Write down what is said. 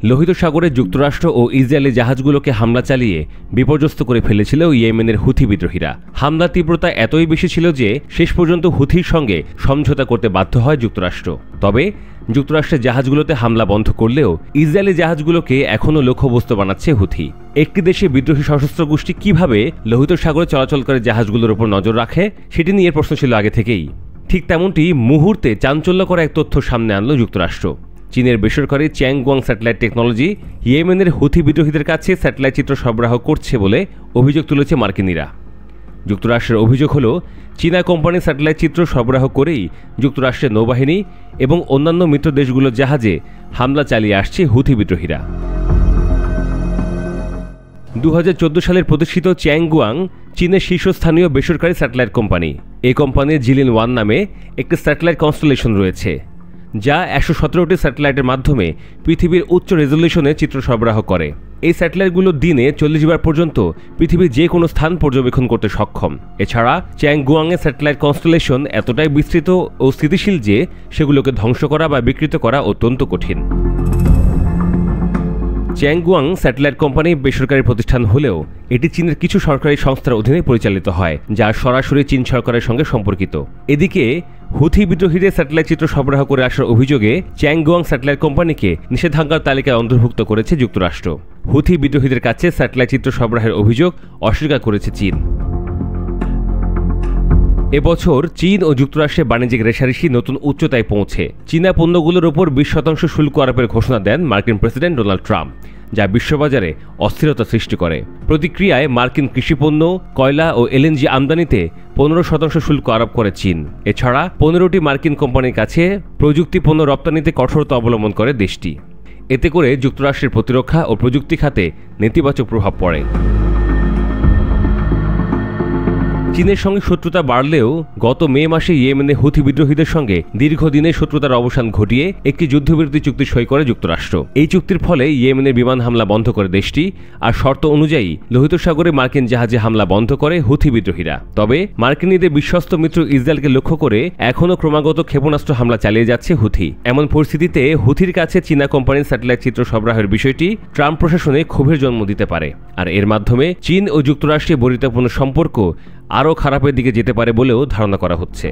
লোহিত সাগরে যুক্তরাষ্ট্র ও ইসরায়েলি জাহাজগুলোকে হামলা চালিয়ে বিপর্যস্ত করে ফেলেছিল ইয়েমেনের হুথি বিদ্রোহীরা। হামলার তীব্রতা এতই বেশি ছিল যে শেষ পর্যন্ত হুথির সঙ্গে সমঝোতা করতে বাধ্য হয় যুক্তরাষ্ট্র। তবে যুক্তরাষ্ট্রের জাহাজগুলোতে হামলা বন্ধ করলেও ইসরায়েলি জাহাজগুলোকে এখনও লক্ষ্যবস্তু বানাচ্ছে হুথি। একটি দেশে বিদ্রোহী সশস্ত্র গোষ্ঠী কিভাবে লোহিত সাগরে চলাচলকারী জাহাজগুলোর উপর নজর রাখে সেটি নিয়ে প্রশ্ন ছিল আগে থেকেই। ঠিক তেমনটি মুহূর্তে চাঞ্চল্যকর এক তথ্য সামনে আনল যুক্তরাষ্ট্র। চীনের বেসরকারি চ্যাংগুয়াং স্যাটেলাইট টেকনোলজি ইয়েমেনের হুথি বিদ্রোহীদের কাছে স্যাটেলাইট চিত্র সরবরাহ করছে বলে অভিযোগ তুলেছে মার্কিনিরা। যুক্তরাষ্ট্রের অভিযোগ হল, চীনা কোম্পানির স্যাটেলাইট চিত্র সরবরাহ করেই যুক্তরাষ্ট্রের নৌবাহিনী এবং অন্যান্য মিত্র দেশগুলোর জাহাজে হামলা চালিয়ে আসছে হুথি বিদ্রোহীরা। 2014 সালের প্রতিষ্ঠিত চ্যাংগুয়াং চীনের শীর্ষস্থানীয় বেসরকারি স্যাটেলাইট কোম্পানি। এই কোম্পানির জিলিন 1 নামে একটি স্যাটেলাইট কনস্টেলেশন রয়েছে, যা 117টি স্যাটেলাইটের মাধ্যমে পৃথিবীর উচ্চ রেজলিউশনে চিত্র সরবরাহ করে। এই স্যাটেলাইটগুলো দিনে 40 বার পর্যন্ত পৃথিবীর যে কোনো স্থান পর্যবেক্ষণ করতে সক্ষম। এছাড়া চ্যাংগুয়াংয়ের স্যাটেলাইট কনস্টেলেশন এতটাই বিস্তৃত ও স্থিতিশীল যে সেগুলোকে ধ্বংস করা বা বিকৃত করা অত্যন্ত কঠিন। চ্যাংগুয়াং স্যাটেলাইট কোম্পানি বেসরকারি প্রতিষ্ঠান হলেও এটি চীনের কিছু সরকারি সংস্থার অধীনে পরিচালিত হয়, যা সরাসরি চীন সরকারের সঙ্গে সম্পর্কিত। এদিকে হুথি বিদ্রোহীদের স্যাটেলাইট চিত্র সরবরাহ করে আসার অভিযোগে চ্যাংগুয়াং স্যাটেলাইট কোম্পানিকে নিষেধাজ্ঞার তালিকায় অন্তর্ভুক্ত করেছে যুক্তরাষ্ট্র। হুথি বিদ্রোহীদের কাছে স্যাটেলাইট চিত্র সরবরাহের অভিযোগ অস্বীকার করেছে চীন। এবছর চীন ও যুক্তরাষ্ট্রের বাণিজ্যিক রেষারেষি নতুন উচ্চতায় পৌঁছে চীনা পণ্যগুলোর ওপর 20% শুল্ক আরোপের ঘোষণা দেন মার্কিন প্রেসিডেন্ট ডোনাল্ড ট্রাম্প, যা বিশ্ববাজারে অস্থিরতা সৃষ্টি করে। প্রতিক্রিয়ায় মার্কিন কৃষিপণ্য, কয়লা ও এলএনজি আমদানিতে 15% শুল্ক আরোপ করে চীন। এছাড়া 15টি মার্কিন কোম্পানির কাছে প্রযুক্তি পণ্য রপ্তানিতে কঠোরতা অবলম্বন করে দেশটি। এতে করে যুক্তরাষ্ট্রের প্রতিরক্ষা ও প্রযুক্তি খাতে নেতিবাচক প্রভাব পড়ে। চীনের সঙ্গে শত্রুতা বাড়লেও গত মে মাসে ইয়েমেনে হুথি বিদ্রোহীদের সঙ্গে দীর্ঘদিনের শত্রুতার অবসান ঘটিয়ে একটি যুদ্ধবিরতি চুক্তি সই করে যুক্তরাষ্ট্র। এই চুক্তির ফলে ইয়েমেনের বিমান হামলা বন্ধ করে দেশটি, আর শর্ত অনুযায়ী লোহিত সাগরে মার্কিন জাহাজে হামলা বন্ধ করে হুথি বিদ্রোহীরা। তবে মার্কিনীদের বিশ্বস্ত মিত্র ইসরায়েলকে লক্ষ্য করে এখনও ক্রমাগত ক্ষেপণাস্ত্র হামলা চালিয়ে যাচ্ছে হুথি। এমন পরিস্থিতিতে হুথির কাছে চীনা কোম্পানির স্যাটেলাইট চিত্র সরবরাহের বিষয়টি ট্রাম্প প্রশাসনে ক্ষোভের জন্ম দিতে পারে, আর এর মাধ্যমে চীন ও যুক্তরাষ্ট্রের বন্ধুত্বপূর্ণ সম্পর্ক আরও খারাপের দিকে যেতে পারে বলেও ধারণা করা হচ্ছে।